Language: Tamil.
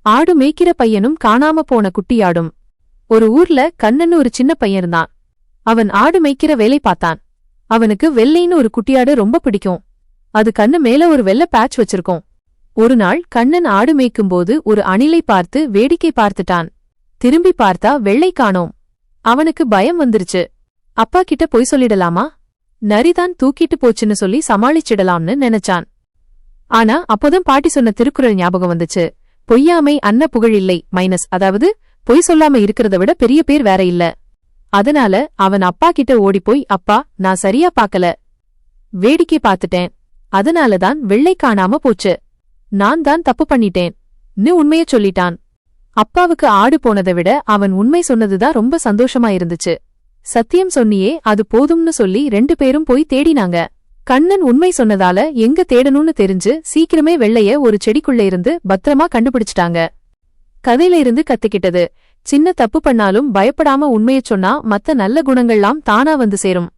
ஆடு மேய்க்கிற பையனும் காணாம போன குட்டியாடும். ஒரு ஊர்ல கண்ணன்னு ஒரு சின்ன பையன் இருந்தான். அவன் ஆடு மேய்க்கிற வேலை பார்த்தான். அவனுக்கு வெள்ளைன்னு ஒரு குட்டியாடு ரொம்ப பிடிக்கும். அது கண்ணு மேல ஒரு வெள்ளை பேட்ச் வச்சிருக்கும். ஒரு நாள் கண்ணன் ஆடு மேய்க்கும்போது ஒரு அணிலை பார்த்து வேடிக்கை பார்த்துட்டான். திரும்பி பார்த்தா வெள்ளை காணோம். அவனுக்கு பயம் வந்துருச்சு. அப்பா கிட்ட பொய் சொல்லிடலாமா, நரிதான் தூக்கிட்டு போச்சுன்னு சொல்லி சமாளிச்சிடலாம்னு நினைச்சான். ஆனா அப்போதான் பாட்டி சொன்ன திருக்குறள் ஞாபகம் வந்துச்சு. பொய்யாமை அன்ன புகழில்லை மைனஸ், அதாவது பொய் சொல்லாம இருக்கிறத விட பெரிய பேர் வேற இல்ல. அதனால அவன் அப்பா கிட்ட ஓடிப்போய், அப்பா நான் சரியா பாக்கல, வேடிக்கை பார்த்துட்டேன், அதனாலதான் வெள்ளை காணாம போச்சு, நான் தான் தப்பு பண்ணிட்டேன் உண்மைய சொல்லிட்டான். அப்பாவுக்கு ஆடு போனதை விட அவன் உண்மை சொன்னதுதான் ரொம்ப சந்தோஷமா இருந்துச்சு. சத்தியம் சொன்னியே அது போதும்னு சொல்லி 2 பேரும் போய் தேடினாங்க. கண்ணன் உண்மை சொன்னதால எங்க தேடணும்னு தெரிஞ்சு சீக்கிரமே வெள்ளைய ஒரு செடிக்குள்ள இருந்து பத்திரமா கண்டுபிடிச்சிட்டாங்க. கதையில இருந்து கத்துக்கிட்டது, சின்ன தப்பு பண்ணாலும் பயப்படாம உண்மையச் சொன்னா மத்த நல்ல குணங்கள்லாம் தானா வந்து சேரும்.